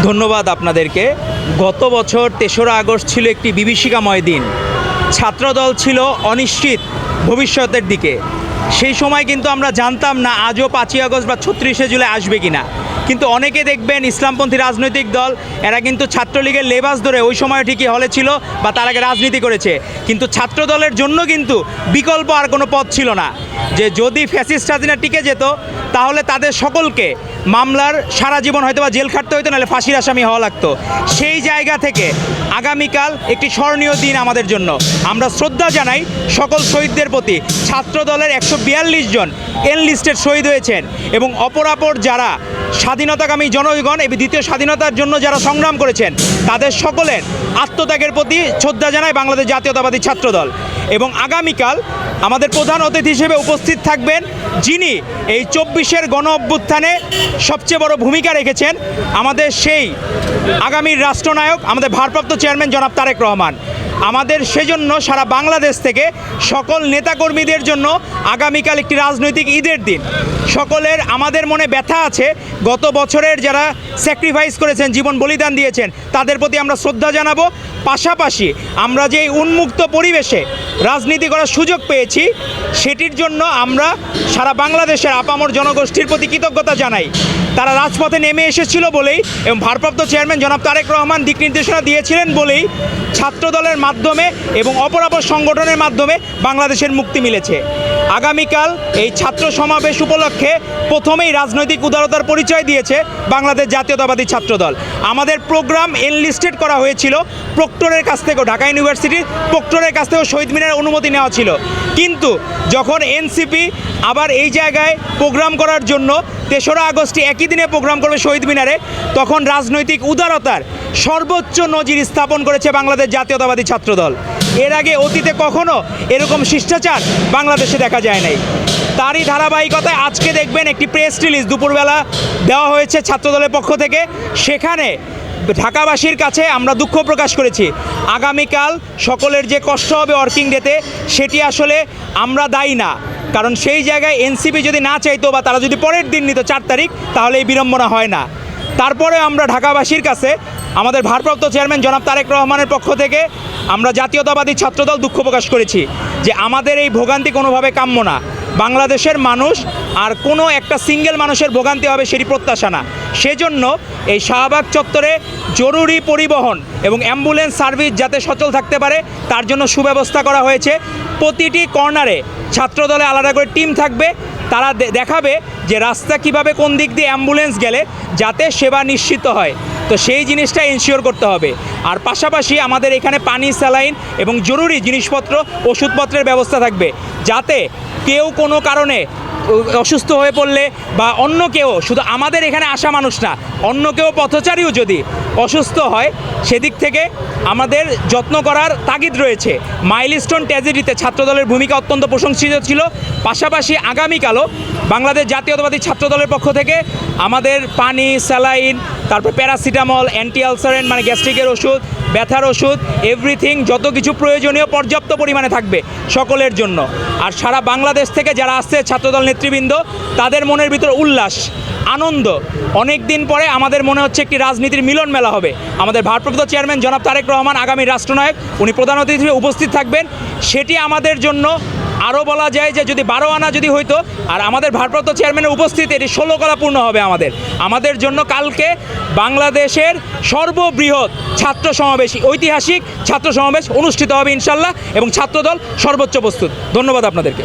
ধন্যবাদ আপনাদেরকে। গত বছর ৩রা আগস্ট ছিল একটি বিভীষিকাময় দিন। ছাত্রদল ছিল অনিশ্চিত ভবিষ্যতের দিকে। সেই সময় কিন্তু আমরা জানতাম না আজও ৫ই আগস্ট বা ৩৬শে জুলাই আসবে কিনা। কিন্তু অনেকে দেখবেন ইসলামপন্থী রাজনৈতিক দল এরা কিন্তু ছাত্রলীগের লেবাস ধরে ওই সময় ঠিকই হলে ছিল বা তার আগে রাজনীতি করেছে। কিন্তু ছাত্রদলের জন্য কিন্তু বিকল্প আর কোনো পথ ছিল না, যে যদি ফ্যাসিস্ট হাসিনা টিকে যেত তাহলে তাদের সকলকে মামলার সারা জীবন হয়তো বা জেল খাটতে হতো, নাহলে ফাঁসির আসামি হওয়া লাগতো। সেই জায়গা থেকে আগামীকাল একটি স্মরণীয় দিন আমাদের জন্য। আমরা শ্রদ্ধা জানাই সকল শহীদদের প্রতি। ছাত্রদলের ১৪২ জন এনলিস্টেড শহীদ হয়েছেন এবং অপরাপর যারা স্বাধীনতাকামী জনগণ এবং দ্বিতীয় স্বাধীনতার জন্য যারা সংগ্রাম করেছেন তাদের সকলের আত্মত্যাগের প্রতি শ্রদ্ধা জানায় বাংলাদেশ জাতীয়তাবাদী ছাত্রদল। এবং আগামীকাল আমাদের প্রধান অতিথি হিসেবে উপস্থিত থাকবেন যিনি এই ২৪-এর গণ অভ্যুত্থানে সবচেয়ে বড় ভূমিকা রেখেছেন, আমাদের সেই আগামীর রাষ্ট্রনায়ক, আমাদের ভারপ্রাপ্ত চেয়ারম্যান জনাব তারেক রহমান। আমাদের সেজন্য সারা বাংলাদেশ থেকে সকল নেতাকর্মীদের জন্য আগামীকাল একটি রাজনৈতিক ঈদের দিন। সকলের আমাদের মনে ব্যথা আছে, গত বছরের যারা স্যাক্রিফাইস করেছেন, জীবন বলিদান দিয়েছেন, তাদের প্রতি আমরা শ্রদ্ধা জানাবো। পাশাপাশি আমরা যে উন্মুক্ত পরিবেশে রাজনীতি করার সুযোগ পেয়েছি সেটির জন্য আমরা সারা বাংলাদেশের আপামর জনগোষ্ঠীর প্রতি কৃতজ্ঞতা জানাই। তারা রাজপথে নেমে এসেছিল বলেই এবং ভারপ্রাপ্ত চেয়ারম্যান জনাব তারেক রহমান দিক নির্দেশনা দিয়েছিলেন বলেই ছাত্রদলের মাধ্যমে এবং অপরাপর সংগঠনের মাধ্যমে বাংলাদেশের মুক্তি মিলেছে। আগামীকাল এই ছাত্র সমাবেশ উপলক্ষে প্রথমেই রাজনৈতিক উদারতার পরিচয় দিয়েছে বাংলাদেশ জাতীয়তাবাদী ছাত্রদল। আমাদের প্রোগ্রাম এনলিস্টেড করা হয়েছিল প্রক্টরের কাছ থেকেও, ঢাকা ইউনিভার্সিটির প্রক্টরের কাছ থেকেও শহীদ মিনারের অনুমতি নেওয়া ছিল। কিন্তু যখন এনসিপি আবার এই জায়গায় প্রোগ্রাম করার জন্য ৩রা আগস্টে একই দিনে প্রোগ্রাম করবে শহীদ মিনারে, তখন রাজনৈতিক উদারতার সর্বোচ্চ নজির স্থাপন করেছে বাংলাদেশ জাতীয়তাবাদী ছাত্রদল। এর আগে অতীতে কখনো এরকম শিষ্টাচার বাংলাদেশে দেখা যায় নাই। তারই ধারাবাহিকতায় আজকে দেখবেন একটি প্রেস রিলিজ দুপুরবেলা দেওয়া হয়েছে ছাত্রদলের পক্ষ থেকে। সেখানে ঢাকাবাসীর কাছে আমরা দুঃখ প্রকাশ করেছি। আগামীকাল সকলের যে কষ্ট হবে ওয়ার্কিং ডেতে, সেটি আসলে আমরা দায়ী না। কারণ সেই জায়গায় এনসিপি যদি না চাইতো বা তারা যদি পরের দিন নিত ৪ তারিখ, তাহলে এই বিড়ম্বনা হয় না। তারপরে আমরা ঢাকাবাসীর কাছে আমাদের ভারপ্রাপ্ত চেয়ারম্যান জনাব তারেক রহমানের পক্ষ থেকে আমরা জাতীয়তাবাদী ছাত্রদল দুঃখ প্রকাশ করেছি যে আমাদের এই ভোগান্তি কোনোভাবে কাম্য না। বাংলাদেশের মানুষ আর কোনো একটা সিঙ্গেল মানুষের ভোগান্তি হবে সেটি প্রত্যাশা না। সেজন্য এই শাহবাগ চত্বরে জরুরি পরিবহন এবং অ্যাম্বুলেন্স সার্ভিস যাতে সচল থাকতে পারে তার জন্য সুব্যবস্থা করা হয়েছে। প্রতিটি কর্নারে ছাত্রদলে আলাদা করে টিম থাকবে, তারা দেখাবে যে রাস্তা কিভাবে কোন দিক দিয়ে অ্যাম্বুলেন্স গেলে যাতে সেবা নিশ্চিত হয়। তো সেই জিনিসটা এনশিওর করতে হবে। আর পাশাপাশি আমাদের এখানে পানি, স্যালাইন এবং জরুরি জিনিসপত্র, ওষুধপত্রের ব্যবস্থা থাকবে, যাতে কেউ কোনো কারণে অসুস্থ হয়ে পড়লে বা অন্য কেউ, শুধু আমাদের এখানে আসা মানুষ না, অন্য কেউ পথচারীও যদি অসুস্থ হয় সেদিক থেকে আমাদের যত্ন করার তাগিদ রয়েছে। মাইলস্টোন ট্র্যাজেডিতে ছাত্রদলের ভূমিকা অত্যন্ত প্রশংসিত ছিল। পাশাপাশি আগামীকালও বাংলাদেশ জাতীয়তাবাদী ছাত্রদলের পক্ষ থেকে আমাদের পানি, স্যালাইন, তারপর প্যারাসিটামল, অ্যান্টি আলসারেন্ট মানে গ্যাস্ট্রিকের ওষুধ, ব্যথার ওষুধ, এভরিথিং যত কিছু প্রয়োজনীয় পর্যাপ্ত পরিমাণে থাকবে সকলের জন্য। আর সারা বাংলাদেশ থেকে যারা আসছে ছাত্রদল নেতৃবৃন্দ, তাদের মনের ভিতর উল্লাস, আনন্দ। অনেক দিন পরে আমাদের মনে হচ্ছে একটি রাজনীতির মিলন মেলা হবে। আমাদের ভারপ্রাপ্ত চেয়ারম্যান জনাব তারেক রহমান আগামী রাষ্ট্রনায়ক, উনি প্রধান অতিথি হিসেবে উপস্থিত থাকবেন। সেটি আমাদের জন্য আরও বলা যায় যে যদি 12 আনা যদি হইতো, আর আমাদের ভারপ্রাপ্ত চেয়ারম্যানের উপস্থিতি এটি 16 কলা পূর্ণ হবে। আমাদের জন্য কালকে বাংলাদেশের সর্ববৃহৎ ছাত্র সমাবেশ, ঐতিহাসিক ছাত্র সমাবেশ অনুষ্ঠিত হবে ইনশাল্লাহ, এবং ছাত্রদল সর্বোচ্চ প্রস্তুত। ধন্যবাদ আপনাদেরকে।